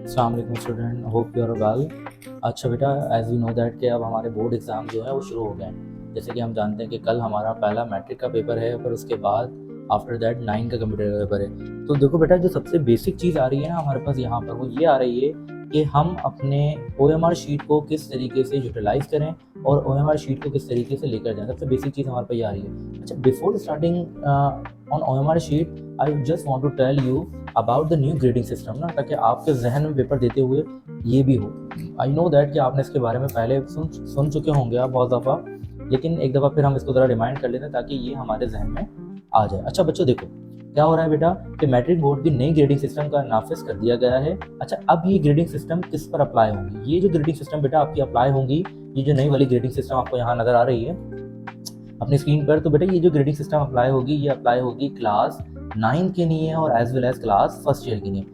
अस्सलाम वालेकुम student, hope you are well. अच्छा बेटा, एज वी नो दैट कि अब हमारे बोर्ड एग्ज़ाम जो है वो शुरू हो गए हैं। जैसे कि हम जानते हैं कि कल हमारा पहला मैट्रिक का पेपर है, पर उसके बाद आफ्टर दैट 9 का कंप्यूटर का पेपर है। तो देखो बेटा, जो सबसे बेसिक चीज़ आ रही है ना हमारे पास यहाँ पर, वो ये आ रही है कि हम अपने OMR शीट को किस तरीके से यूटिलाइज़ करें और OMR शीट को किस तरीके से लेकर जाएं। सबसे बेसिक चीज़ हमारे पास ये आ रही है। अच्छा, before starting on OMR sheet, I just want to tell you about the new grading system ना, ताकि आपके जहन में पेपर देते हुए ये भी हो। आई नो दैट कि आपने इसके बारे में पहले सुन चुके होंगे आप बहुत दफ़ा, लेकिन एक दफ़ा फिर हम इसको ज़रा रिमाइंड कर लेते हैं ताकि ये हमारे जहन में आ जाए। अच्छा बच्चों, देखो क्या हो रहा है बेटा कि मैट्रिक बोर्ड की नई ग्रेडिंग सिस्टम का नाफिज कर दिया गया है। अच्छा, अब ये ग्रेडिंग सिस्टम किस पर अप्लाई होंगी? ये जो ग्रेडिंग सिस्टम बेटा आपकी अप्लाई होंगी, ये जो नई वाली ग्रेडिंग सिस्टम आपको यहाँ नज़र आ रही है अपनी स्क्रीन पर, तो बेटा ये जो ग्रेडिंग सिस्टम अप्लाई होगी, ये अप्लाई होगी क्लास 9 के लिए और as well as class first year के लिए।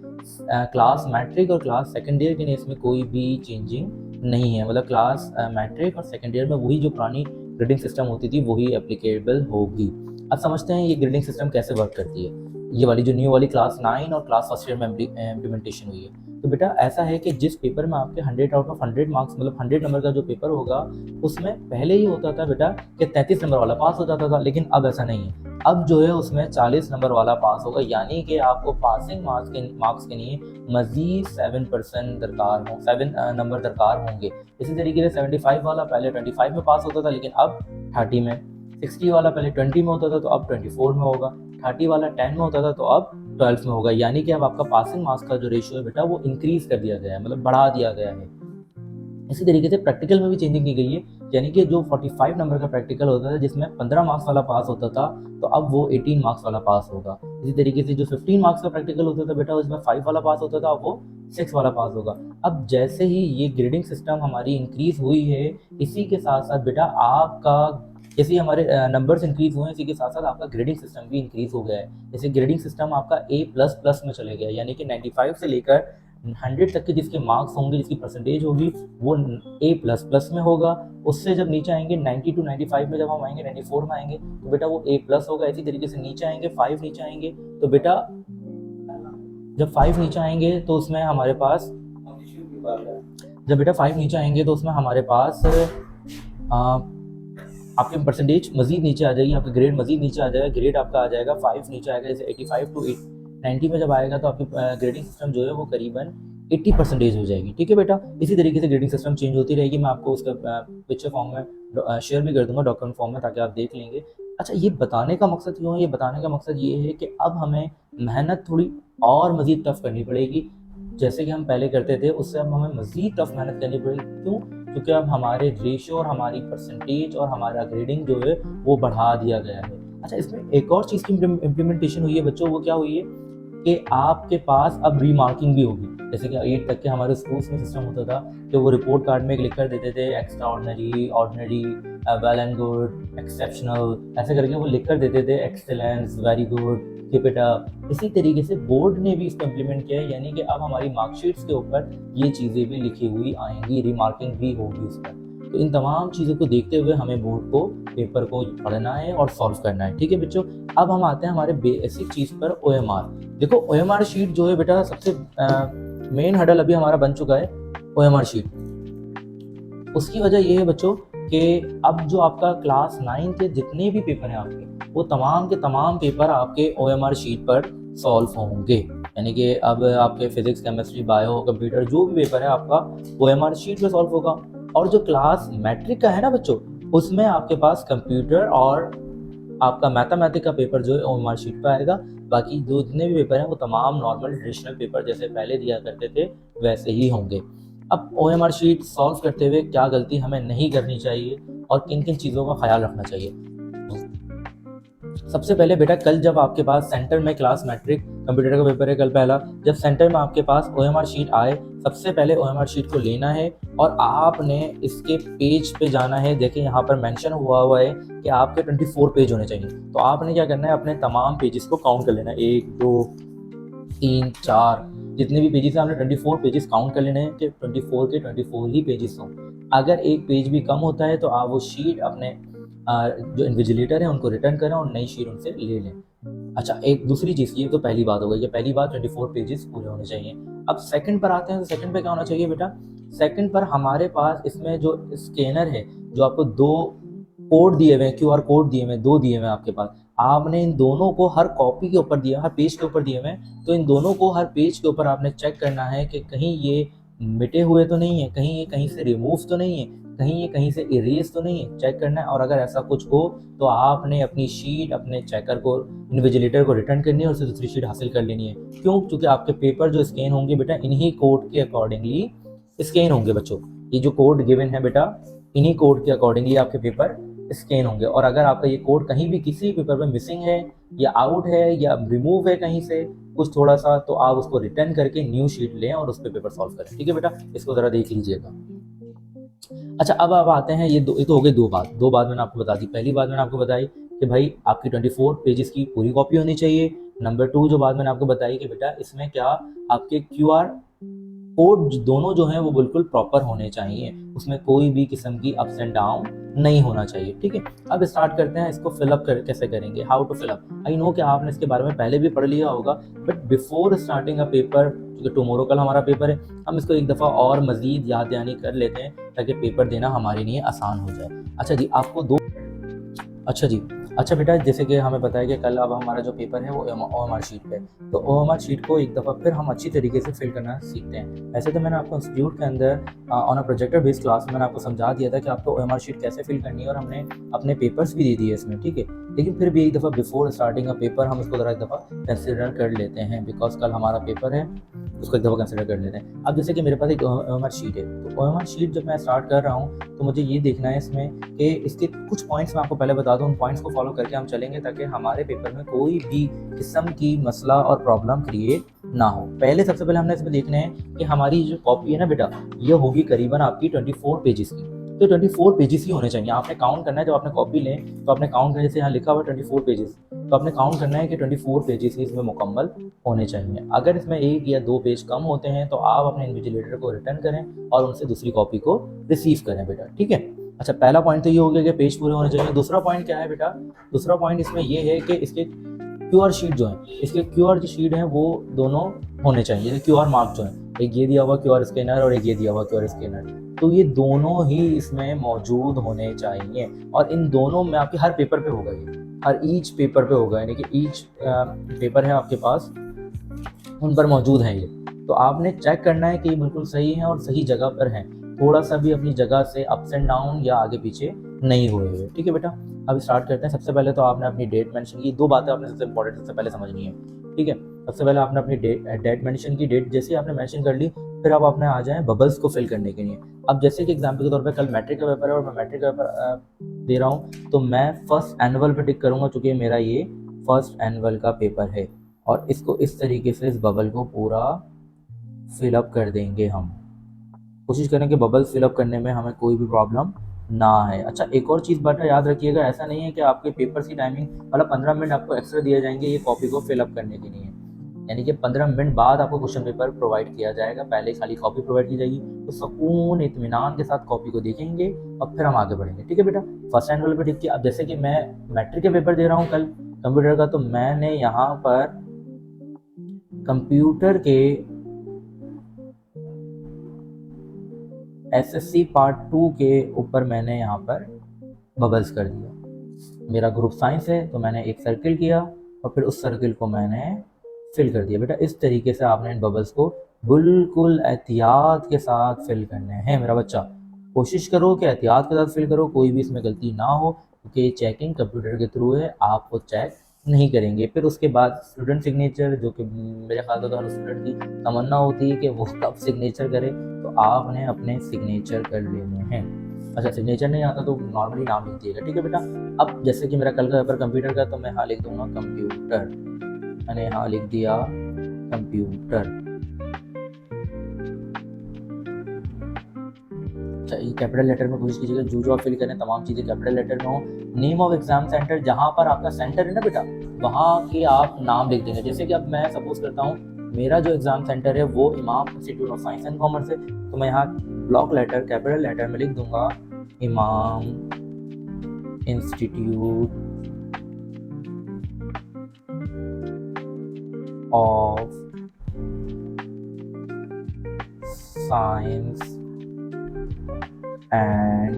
क्लास मैट्रिक और क्लास सेकेंड ईयर के लिए इसमें कोई भी चेंजिंग नहीं है। मतलब क्लास मैट्रिक और सेकेंड ईयर में वही जो पुरानी ग्रेडिंग सिस्टम होती थी वही एप्लीकेबल होगी। अब समझते हैं ये ग्रेडिंग सिस्टम कैसे वर्क करती है। ये वाली जो न्यू वाली क्लास 9 और क्लास फर्स्ट ईयर में इम्प्लीमेंटेशन हुई है। तो बेटा ऐसा है कि जिस पेपर में आपके 100 आउट ऑफ 100 मार्क्स, मतलब 100 नंबर का जो पेपर होगा, उसमें पहले ही होता था बेटा कि 33 नंबर वाला पास हो जाता था, लेकिन अब ऐसा नहीं है। अब जो है उसमें 40 नंबर वाला पास होगा, यानी कि आपको पासिंग मार्क्स के लिए मजीद 7% दरकार हो, 7 नंबर दरकार होंगे। इसी तरीके से 75 वाला पहले 25 में पास होता था, लेकिन अब 30 में। 60 वाला पहले 20 में होता था, तो अब 24 में होगा। 30 वाला 10 में होता था, तो अब 12 में होगा। यानी कि अब आपका पासिंग मार्क्स का जो रेशियो है बेटा वो इंक्रीज कर दिया गया है, मतलब बढ़ा दिया गया है। इसी तरीके से प्रैक्टिकल में भी चेंजिंग की गई है, यानी कि जो 45 नंबर का प्रैक्टिकल होता था जिसमें 15 मार्क्स वाला पास होता था, तो अब वो 18 मार्क्स वाला पास होगा। इसी तरीके से जो 15 मार्क्स का प्रैक्टिकल होता था बेटा, उसमें 5 वाला पास होता था, अब वो 6 वाला पास होगा। अब जैसे ही ये ग्रेडिंग सिस्टम हमारी इंक्रीज हुई है, इसी के साथ साथ बेटा आपका, जैसे ही हमारे नंबर्स इंक्रीज हुए हैं, इसी के साथ साथ आपका ग्रेडिंग सिस्टम भी इंक्रीज हो गया है। जैसे ग्रेडिंग सिस्टम आपका A++ में चले गया, यानी कि 95 से लेकर 100 तक के जिसके मार्क्स होंगे, जिसकी परसेंटेज होगी, वो A++ में होगा। उससे जब नीचे आएंगे 90 टू 95 में, जब हम आएंगे 94 में आएंगे, तो बेटा वो A+ होगा। इसी तरीके से नीचे आएंगे 5 नीचे आएंगे, तो बेटा जब 5 नीचे आएंगे तो उसमें हमारे पास, जब बेटा 5 नीचे आएंगे तो उसमें हमारे पास आ, आपकी परसेंटेज मजीद नीचे आ जाएगी, आपका ग्रेड मजीद नीचे आ जाएगा। ग्रेड आपका आ जाएगा 5 नीचे आएगा, जैसे 85 टू 90 में जब आएगा तो आपकी ग्रेडिंग सिस्टम जो है वो करीबन 80% हो जाएगी। ठीक है बेटा, इसी तरीके से ग्रेडिंग सिस्टम चेंज होती रहेगी। मैं आपको उसका पिक्चर फॉर्म में शेयर भी कर दूंगा, डॉक्यूमेंट फॉर्म में, ताकि आप देख लेंगे। अच्छा, ये बताने का मकसद क्यों है? ये बताने का मकसद ये है कि अब हमें मेहनत थोड़ी और मजीद टफ करनी पड़ेगी। जैसे कि हम पहले करते थे, उससे अब हमें मजीद टफ मेहनत करनी पड़ेगी। क्यों? क्योंकि अब हमारे रेशियो और हमारी परसेंटेज और हमारा ग्रेडिंग जो है वो बढ़ा दिया गया है। अच्छा, इसमें एक और चीज़ की इम्प्लीमेंटेशन हुई है बच्चों, वो क्या हुई है कि आपके पास अब रीमार्किंग भी होगी। जैसे कि 8 तक के हमारे स्कूल्स में सिस्टम होता था कि वो रिपोर्ट कार्ड में लिख कर देते थे extra ordinary, ordinary, well and good, exceptional, ऐसे करके वो लिख कर देते थे excellence, very good, keep it up. इसी तरीके से बोर्ड ने भी इसको इम्प्लीमेंट किया है, यानी कि अब हमारी मार्कशीट्स के ऊपर ये चीज़ें भी लिखी हुई आएंगी, रिमार्किंग भी होगी उस पर। तो इन तमाम चीज़ों को देखते हुए हमें बोर्ड को, पेपर को पढ़ना है और सॉल्व करना है। ठीक है बच्चों, अब हम आते हैं हमारे बेसिक चीज़ पर, OMR। देखो OMR शीट जो है बेटा, सबसे मेन हडल अभी हमारा बन चुका है OMR शीट। उसकी वजह ये है बच्चों कि अब जो आपका क्लास 9 के जितने भी पेपर हैं आपके, वो तमाम के तमाम पेपर आपके OMR शीट पर सॉल्व होंगे। यानी कि अब आपके फिजिक्स, केमिस्ट्री, बायो, कंप्यूटर, जो भी पेपर है आपका OMR शीट पर सॉल्व होगा। और जो क्लास मैट्रिक का है ना बच्चों, उसमें आपके पास कंप्यूटर और आपका मैथमेटिक्स का पेपर जो है OMR शीट पर आएगा। बाकी जो जितने भी पेपर हैं वो तमाम नॉर्मल ट्रेडिशनल पेपर जैसे पहले दिया करते थे वैसे ही होंगे। अब OMR शीट सॉल्व करते हुए क्या गलती हमें नहीं करनी चाहिए और किन किन चीज़ों का ख्याल रखना चाहिए? सबसे पहले बेटा, कल जब आपके पास सेंटर में क्लास मैट्रिक कंप्यूटर का पेपर है कल पहला, जब सेंटर में आपके पास OMR शीट आए, सबसे पहले OMR शीट को लेना है और आपने इसके पेज पे जाना है। देखिए यहाँ पर मेंशन हुआ है कि आपके 24 पेज होने चाहिए। तो आपने क्या करना है, अपने तमाम पेजेस को काउंट कर लेना है, 1 2 3 4, जितने भी पेजेस हैं आपने 24 पेजेस काउंट कर लेने हैं कि 24 के 24 ही पेजेस हों। अगर एक पेज भी कम होता है तो आप वो शीट अपने जो इन्विजिलेटर है उनको रिटर्न करें और नई शीट उनसे ले लें। अच्छा, एक दूसरी चीज़, ये तो पहली बात हो गई, ये पहली बात 24 पेजेस पूरे होने चाहिए। अब सेकंड पर आते हैं, तो सेकंड पे क्या होना चाहिए बेटा, सेकंड पर हमारे पास इसमें जो स्कैनर है, जो आपको दो कोड दिए हुए हैं, क्यूआर कोड दिए हुए हैं, दो दिए हुए हैं आपके पास, आपने इन दोनों को हर कॉपी के ऊपर दिया, हर पेज के ऊपर दिए हुए हैं, तो इन दोनों को हर पेज के ऊपर आपने चेक करना है कि कहीं ये मिटे हुए तो नहीं है, कहीं ये कहीं से रिमूव तो नहीं है, कहीं ये कहीं से इरेज तो नहीं है, चेक करना है। और अगर ऐसा कुछ हो तो आपने अपनी शीट अपने चेकर को, इन्विजिलेटर को रिटर्न करनी है और उससे दूसरी शीट हासिल कर लेनी है। क्यों? क्योंकि आपके पेपर जो स्कैन होंगे बेटा इन्हीं कोड के अकॉर्डिंगली स्कैन होंगे बच्चों। ये जो कोड गिवन है बेटा, इन्हीं कोड के अकॉर्डिंगली आपके पेपर स्कैन होंगे। और अगर आपका ये कोड कहीं भी किसी पेपर में मिसिंग है या आउट है या रिमूव है कहीं से कुछ थोड़ा सा, तो आप उसको रिटर्न करके न्यू शीट लें और उस पर पेपर सॉल्व करें। ठीक है बेटा, इसको ज़रा देख लीजिएगा। अच्छा, अब आते हैं ये तो हो गई दो बात मैंने आपको बता दी। पहली बात मैंने आपको बताई कि भाई आपकी 24 पेजेस की पूरी कॉपी होनी चाहिए। नंबर 2 जो बात मैंने आपको बताई कि बेटा इसमें क्या आपके क्यूआर कोड दोनों जो हैं वो बिल्कुल प्रॉपर होने चाहिए, उसमें कोई भी किस्म की अप्स एंड डाउन नहीं होना चाहिए। ठीक है, अब स्टार्ट करते हैं इसको फिलअप कैसे करेंगे, how to fill up. I know कि आपने इसके बारे में पहले भी पढ़ लिया होगा, but before starting a paper, क्योंकि टुमारो कल हमारा पेपर है, हम इसको एक दफ़ा और मज़ीद याद दहानी कर लेते हैं ताकि पेपर देना हमारे लिए आसान हो जाए। अच्छा जी, आपको दो अच्छा जी, अच्छा बेटा, जैसे कि हमें पता है कि कल अब हमारा जो पेपर है वो ओएमआर शीट पे, तो ओएमआर शीट को एक दफ़ा फिर हम अच्छी तरीके से फिल करना सीखते हैं। ऐसे तो मैंने आपको इंस्टीट्यूट के अंदर on a projector based class में मैंने आपको समझा दिया था कि आपको ओएमआर शीट कैसे फिल करनी है और हमने अपने पेपर्स भी दे दिए इसमें। ठीक है, लेकिन फिर भी एक दफ़ा बिफोर स्टार्टिंग अ पेपर हम उसको ज़रा एक दफ़ा कंसिडर कर लेते हैं, बिकॉज कल हमारा पेपर है, उसको एक दफ़ा कंसिडर कर लेते हैं। अब जैसे कि मेरे पास एक ओएमआर शीट है, तो ओएमआर शीट जब मैं स्टार्ट कर रहा हूँ तो मुझे ये देखना है इसमें कि इसके कुछ पॉइंट्स मैं आपको पहले बता दूं, उन पॉइंट्स को फॉलो करके हम चलेंगे ताकि हमारे पेपर में कोई भी किस्म की मसला और प्रॉब्लम क्रिएट ना हो। सबसे पहले हमने इसमें देखना है कि हमारी जो कॉपी है ना बेटा, ये होगी करीबन आपकी 24 पेजेस की। तो 24 पेजेस ही होने चाहिए। आपने काउंट करना है, जब आपने कॉपी लें तो आपने काउंट करना, जैसे यहाँ लिखा हुआ 24 पेजेस, तो आपने काउंट करना है कि 24 पेजेस ही इसमें मुकम्मल होने चाहिए। अगर इसमें एक या दो पेज कम होते हैं तो आप अपने इन्विजिलेटर को रिटर्न करें और उनसे दूसरी कॉपी को रिसीव करें बेटा। ठीक है, अच्छा, पहला पॉइंट तो ये हो गया कि पेज पूरे होने चाहिए। दूसरा पॉइंट क्या है बेटा, दूसरा पॉइंट इसमें ये है कि इसके क्यूआर शीट जो है, इसके क्यूआर जो शीट है वो दोनों होने चाहिए। क्यूआर मार्क जो है, एक ये दिया हुआ क्यूआर स्कैनर और एक ये दिया हुआ क्यूआर स्कैनर, तो ये दोनों ही इसमें मौजूद होने चाहिए। और इन दोनों में आपके हर पेपर पे होगा, ये हर ईच पेपर पे होगा, यानी कि ईच पेपर है आपके पास, उन पर मौजूद है ये। तो आपने चेक करना है कि ये बिल्कुल सही है और सही जगह पर है, थोड़ा सा भी अपनी जगह से अप्स एंड डाउन या आगे पीछे नहीं हुए हुए। ठीक है बेटा, अब स्टार्ट करते हैं। सबसे पहले तो आपने अपनी डेट मेंशन की, दो बातें आपने सबसे इंपॉर्टेंट सबसे पहले समझनी है। ठीक है, सबसे पहले आपने अपनी डेट मेंशन की, डेट जैसे आपने मेंशन कर ली, फिर अब आपने आ जाए बबल्स को फिल करने के लिए। अब जैसे कि एग्जाम्पल के तौर पर कल मैट्रिक का पेपर है और मैं मैट्रिक का पेपर दे रहा हूँ, तो मैं फर्स्ट एनुअल पर टिक करूँगा चूँकि मेरा ये फर्स्ट एनुअल का पेपर है, और इसको इस तरीके से इस बबल को पूरा फिलअप कर देंगे हम। कोशिश करें कि बबल फिलअप करने में हमें कोई भी प्रॉब्लम ना है। अच्छा, एक और चीज़ बेटा याद रखिएगा, ऐसा नहीं है कि आपके पेपर्स की टाइमिंग मतलब 15 मिनट आपको एक्स्ट्रा दिए जाएंगे ये कॉपी को फिलअप करने के लिए, यानी कि 15 मिनट बाद आपको क्वेश्चन पेपर प्रोवाइड किया जाएगा, पहले खाली कॉपी प्रोवाइड की जाएगी। तो सुकून इत्मीनान के साथ कॉपी को देखेंगे और फिर हम आगे बढ़ेंगे। ठीक है बेटा, फर्स्ट एनुअल पे टिक किया। अब जैसे कि मैं मैट्रिक के पेपर दे रहा हूँ कल कंप्यूटर का, तो मैंने यहाँ पर कंप्यूटर के एसएससी पार्ट 2 के ऊपर मैंने यहाँ पर बबल्स कर दिया। मेरा ग्रुप साइंस है तो मैंने एक सर्किल किया और फिर उस सर्किल को मैंने फिल कर दिया। बेटा इस तरीके से आपने इन बबल्स को बिल्कुल एहतियात के साथ फिल करने हैं मेरा बच्चा। कोशिश करो कि एहतियात के साथ फिल करो, कोई भी इसमें गलती ना हो, क्योंकि चेकिंग कंप्यूटर के थ्रू है, आपको चेक नहीं करेंगे। फिर उसके बाद स्टूडेंट सिग्नेचर, जो कि मेरे ख्याल से तो हर स्टूडेंट की तमन्ना होती है कि वो कब सिग्नेचर करे, तो आपने अपने सिग्नेचर कर लेने हैं। अच्छा, सिग्नेचर नहीं आता तो नॉर्मली नाम लिख दिएगा। ठीक है बेटा, अब जैसे कि मेरा कल का पेपर कंप्यूटर का, तो मैं यहाँ लिख दूंगा कंप्यूटर, मैंने यहाँ लिख दिया कंप्यूटर। अच्छा, ये कैपिटल लेटर में कोशिश कीजिएगा, जो आप फिल करें तमाम चीज़ें कैपिटल लेटर में हो। नेम ऑफ एग्जाम सेंटर, जहाँ पर आपका सेंटर है ना बेटा, वहाँ के आप नाम लिख देंगे। जैसे कि अब मैं सपोज करता हूँ मेरा जो एग्जाम सेंटर है वो इमाम institute of science and commerce है, तो मैं यहाँ ब्लॉक लेटर कैपिटल लेटर में लिख दूंगा इमाम institute of science and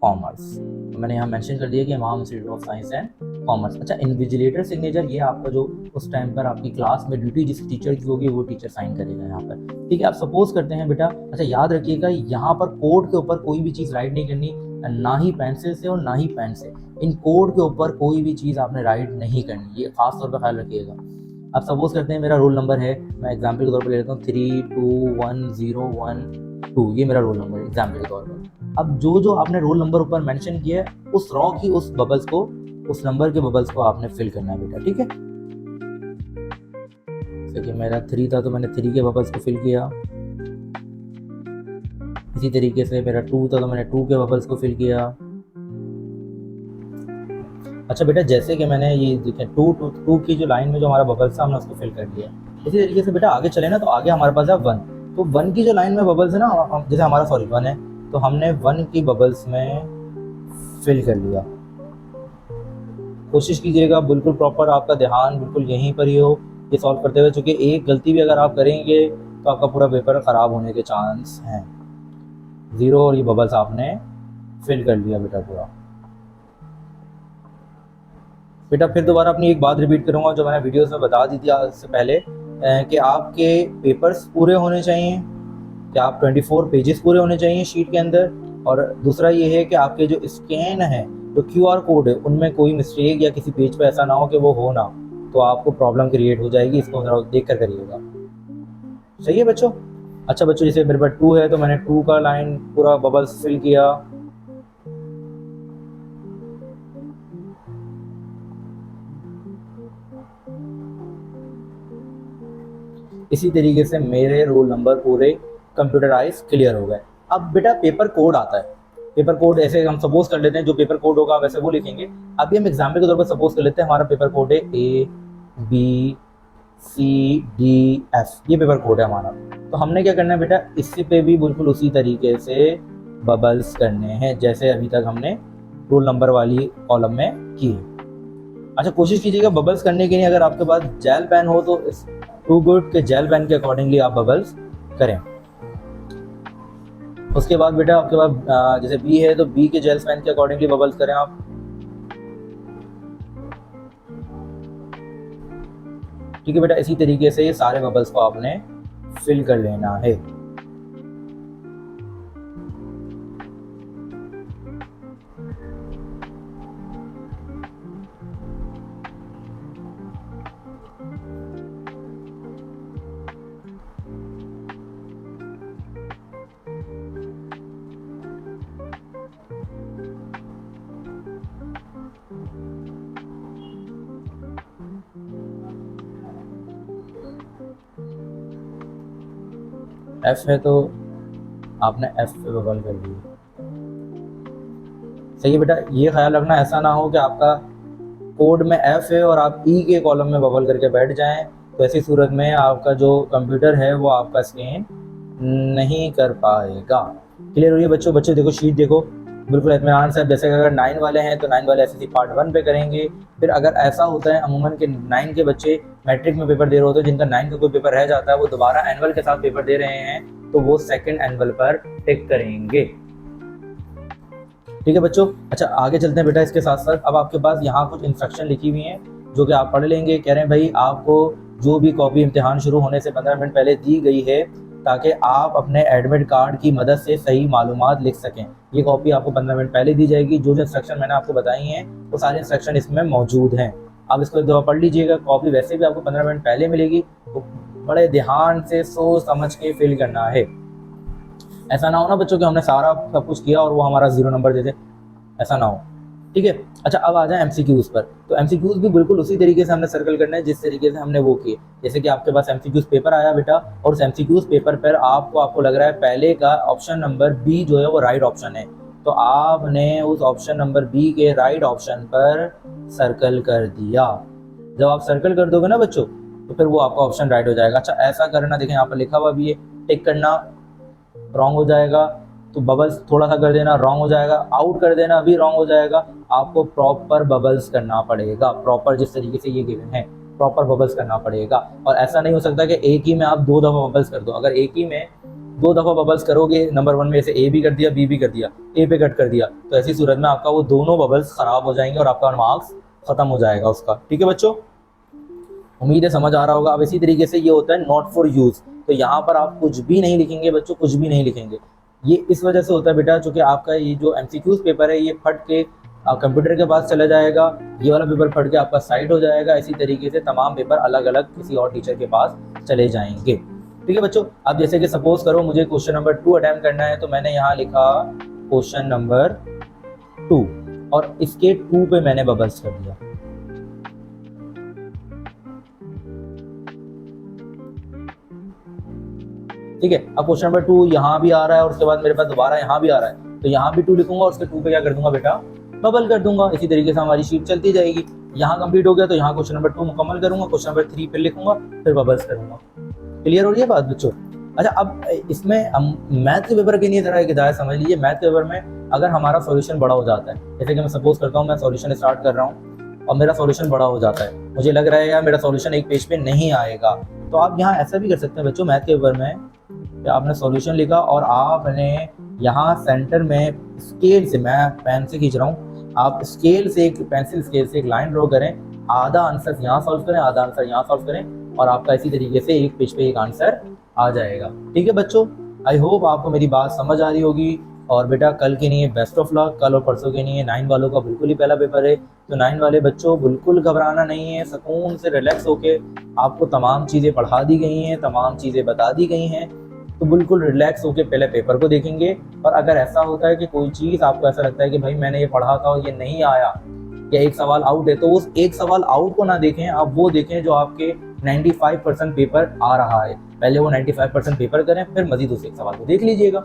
commerce. मैंने यहाँ मेंशन कर दिया कि इमाम institute of science and commerce. अच्छा, इन्विजिलेटर सिग्नेचर ये आपका जो उस टाइम पर आपकी क्लास में ड्यूटी जिस टीचर की होगी वो टीचर साइन करेगा यहाँ पर, ठीक है। आप सपोज करते हैं बेटा, अच्छा याद रखिएगा यहाँ पर कोड के ऊपर कोई भी चीज़ राइट नहीं करनी, ना ही पेंसिल से और ना ही पेन से। इन कोड के ऊपर कोई भी चीज़ आपने राइट नहीं करनी, ये खास तौर पर ख्याल रखिएगा। आप सपोज करते हैं मेरा रोल नंबर है, मैं एग्जाम्पल के तौर पर ले लेता हूँ 321012, ये मेरा रोल नंबर है एग्जाम्पल के तौर पर। अब जो जो आपने रोल नंबर ऊपर मेंशन किया है उस रॉ की उस बबल्स को, उस नंबर के बबल्स को आपने फिल करना है बेटा, ठीक है। जैसे मेरा 3 था तो मैंने 3 के बबल्स को फिल किया। इसी तरीके से मेरा 2 था तो मैंने 2 के बबल्स को फिल किया। अच्छा बेटा, जैसे कि मैंने ये देखें 2 की जो लाइन में जो हमारा बबल्स था हमने उसको फिल कर लिया। इसी तरीके से बेटा आगे चले ना, तो आगे हमारे पास है 1, तो 1 की जो लाइन में बबल्स है ना, जैसे हमारा 1 है तो हमने 1 की बबल्स में फिल कर लिया। कोशिश कीजिएगा बिल्कुल प्रॉपर, आपका ध्यान बिल्कुल यहीं पर ही हो ये सॉल्व करते हुए, क्योंकि एक गलती भी अगर आप करेंगे तो आपका पूरा पेपर ख़राब होने के चांस हैं। 0 और ये बबल्स आपने फिल कर लिया बेटा पूरा। बेटा फिर दोबारा अपनी एक बात रिपीट करूँगा जो मैंने वीडियोस में बता दी थी आज से पहले, कि आपके पेपर्स पूरे होने चाहिए, कि आप 24 पेजेस पूरे होने चाहिए शीट के अंदर। और दूसरा ये है कि आपके जो स्कैन है, जो QR कोड है, उनमें कोई मिस्टेक या किसी पेज पे ऐसा ना हो कि वो हो ना, तो आपको प्रॉब्लम क्रिएट हो जाएगी। इसको जरा देख कर करिएगा, सही है बच्चों। अच्छा बच्चों, जैसे मेरे पास 2 है तो मैंने 2 का लाइन पूरा बबल्स फिल किया। इसी तरीके से मेरे रोल नंबर पूरे कंप्यूटराइज क्लियर हो गए। अब बेटा पेपर कोड आता है। पेपर कोड ऐसे हम सपोज कर लेते हैं जो पेपर कोड होगा वैसे वो लिखेंगे। अभी हम एग्जाम्पल के तौर पर सपोज कर लेते हैं हमारा पेपर कोड है ABCDF, ये पेपर कोड है हमारा। तो हमने क्या करना है बेटा, इससे पे भी बिल्कुल उसी तरीके से बबल्स करने हैं जैसे अभी तक हमने रोल नंबर वाली कॉलम में किए। अच्छा, कोशिश कीजिएगा बबल्स करने के लिए अगर आपके पास जेल पेन हो तो टू गुड के जेल पेन के अकॉर्डिंगली आप बबल्स करें। उसके बाद बेटा आपके पास जैसे B है तो B के जेल पेन के अकॉर्डिंगली बबल्स करें आप। ठीक है बेटा, इसी तरीके से ये सारे बबल्स को आपने फिल कर लेना है। F है तो आपने F पे बबल कर ली, सही है बेटा। ये ख्याल रखना ऐसा ना हो कि आपका कोड में F है और आप E के कॉलम में बबल करके बैठ जाएं, तो ऐसी सूरत में आपका जो कंप्यूटर है वो आपका स्कैन नहीं कर पाएगा। क्लियर हुई बच्चों? बच्चों देखो शीट देखो बिल्कुल इत्मीनान से। जैसे अगर 9 वाले हैं तो 9 वाले SSC पार्ट 1 पे करेंगे। फिर अगर ऐसा होता है अमूमन के 9 के बच्चे मैट्रिक में पेपर दे रहे होते हैं, जिनका 9 का कोई पेपर रह जाता है, वो दोबारा एनुअल के साथ पेपर दे रहे हैं, तो वो सेकंड एनुअल पर टिक करेंगे। ठीक है बच्चों। अच्छा आगे चलते हैं बेटा। इसके साथ साथ अब आपके पास यहाँ कुछ इंस्ट्रक्शन लिखी हुई हैं जो कि आप पढ़ लेंगे। कह रहे हैं भाई आपको जो भी कॉपी इम्तिहान शुरू होने से 15 मिनट पहले दी गई है ताकि आप अपने एडमिट कार्ड की मदद से सही मालूमात लिख सकें। ये कॉपी आपको 15 मिनट पहले दी जाएगी। जो जो इंस्ट्रक्शन मैंने आपको बताई हैं वो सारे इंस्ट्रक्शन इसमें मौजूद हैं। आप इसको एक दफ़ा पढ़ लीजिएगा। कॉपी वैसे भी आपको 15 मिनट पहले मिलेगी, तो बड़े ध्यान से सोच समझ के फिल करना है। ऐसा ना हो ना बच्चों कि हमने सारा सब कुछ किया और वो हमारा 0 नंबर दे दे, ऐसा ना हो। ठीक है। अच्छा अब आ जाए MCQs पर। तो MCQs भी बिल्कुल उसी तरीके से हमने सर्कल करना है जिस तरीके से हमने वो किए। जैसे कि आपके पास MCQs पेपर आया बेटा, और उस MCQs पेपर पर आपको लग रहा है पहले का ऑप्शन नंबर B जो है वो राइट ऑप्शन है, तो आपने उस ऑप्शन नंबर B के राइट ऑप्शन पर सर्कल कर दिया। जब आप सर्कल कर दोगे ना बच्चों तो फिर वो आपका ऑप्शन राइट हो जाएगा। अच्छा ऐसा करना, देखें यहाँ पर लिखा हुआ भी है, टिक करना रॉन्ग हो जाएगा तो बबल्स थोड़ा सा कर देना, रॉन्ग हो जाएगा। आउट कर देना भी रॉन्ग हो जाएगा। आपको प्रॉपर बबल्स करना पड़ेगा, प्रॉपर जिस तरीके से ये गिवन है। प्रॉपर बबल्स करना पड़ेगा। और ऐसा नहीं हो सकता कि एक ही में आप 2 दफ़ा बबल्स कर दो। अगर एक ही में 2 दफ़ा बबल्स करोगे, नंबर 1 में से ए भी कर दिया, बी भी कर दिया, ए पे कट कर दिया, तो ऐसी सूरत में आपका वो दोनों बबल्स ख़राब हो जाएंगे और आपका मार्क्स ख़त्म हो जाएगा उसका। ठीक है बच्चों, उम्मीद है समझ आ रहा होगा। अब इसी तरीके से ये होता है नॉट फॉर यूज़, तो यहाँ पर आप कुछ भी नहीं लिखेंगे बच्चों, कुछ भी नहीं लिखेंगे। ये इस वजह से होता है बेटा, चूँकि आपका ये जो MCQs पेपर है ये फट के कंप्यूटर के पास चला जाएगा, ये वाला पेपर फट के आपका साइड हो जाएगा। इसी तरीके से तमाम पेपर अलग अलग किसी और टीचर के पास चले जाएंगे। ठीक है बच्चों, अब जैसे कि सपोज करो मुझे क्वेश्चन नंबर 2 अटेम्प्ट करना है, तो मैंने यहाँ लिखा क्वेश्चन नंबर 2 और इसके 2 पे मैंने बबल्स कर दिया। ठीक है, अब क्वेश्चन नंबर 2 यहाँ भी आ रहा है और उसके बाद मेरे पास दोबारा यहाँ भी आ रहा है, तो यहाँ भी 2 लिखूंगा और उसके 2 पे क्या कर दूंगा बेटा, बबल कर दूंगा। इसी तरीके से हमारी शीट चलती जाएगी। यहाँ कंप्लीट हो गया तो यहाँ क्वेश्चन नंबर 2 मुकम्मल करूंगा, क्वेश्चन नंबर 3 पे लिखूंगा, फिर बबल्स करूंगा। क्लियर हो रही है बात बच्चों? अच्छा, अब इसमें हम मैथ के पेपर की नहीं तरह एक हिदायत समझ लीजिए। मैथ के पेपर में अगर हमारा सॉल्यूशन बड़ा हो जाता है, जैसे कि मैं सपोज करता हूँ मैं सॉल्यूशन स्टार्ट कर रहा हूँ और मेरा सॉल्यूशन बड़ा हो जाता है, मुझे लग रहा है यार मेरा सॉल्यूशन एक पेज पे नहीं आएगा, तो आप यहाँ ऐसा भी कर सकते हैं बच्चों मैथ के पेपर में कि आपने सॉल्यूशन लिखा और आपने यहाँ सेंटर में स्केल से, मैं पेन से खींच रहा हूँ, आप स्केल से एक पेंसिल स्केल से एक लाइन ड्रॉ करें, आधा आंसर यहाँ सॉल्व करें, आधा आंसर यहाँ सॉल्व करें और आपका इसी तरीके से एक पेज पे एक आंसर आ जाएगा। ठीक है बच्चों, आई होप आपको मेरी बात समझ आ रही होगी। और बेटा कल के लिए बेस्ट ऑफ लक। कल और परसों के लिए 9 वालों का बिल्कुल ही पहला पेपर है, तो 9 वाले बच्चों बिल्कुल घबराना नहीं है, सुकून से रिलैक्स होके आपको तमाम चीज़ें पढ़ा दी गई हैं, तमाम चीज़ें बता दी गई हैं, तो बिल्कुल रिलैक्स होके पहले पेपर को देखेंगे। और अगर ऐसा होता है कि कोई चीज़ आपको ऐसा लगता है कि भाई मैंने ये पढ़ा था और ये नहीं आया या एक सवाल आउट है, तो उस एक सवाल आउट को ना देखें, आप वो देखें जो आपके 95% पेपर आ रहा है। पहले वो 95% पेपर करें, फिर मजीद उस एक सवाल को देख लीजिएगा।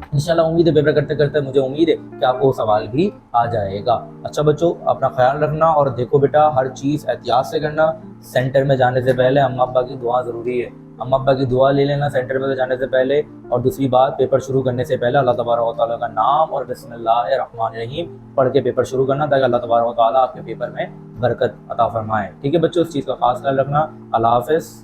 इंशाल्लाह उम्मीद है पेपर करते करते मुझे उम्मीद है कि आपको सवाल भी आ जाएगा। अच्छा बच्चों, अपना ख्याल रखना और देखो बेटा हर चीज़ एहतियात से करना। सेंटर में जाने से पहले अम्मा अब्बा की दुआ ज़रूरी है, अम्मा अब्बा की दुआ ले लेना सेंटर में जाने से पहले। और दूसरी बात, पेपर शुरू करने से पहले अल्लाह तबारक व तआला का नाम और बिस्मिल्लाहिर्रहमानिर्रहीम पढ़ के पेपर शुरू करना, ताकि अल्लाह तबारक व तआला आपके पेपर में बरकत अता फरमाए। ठीक है बच्चों, इस चीज़ का खास ख्याल रखना। अल्लाह हाफ़िज़।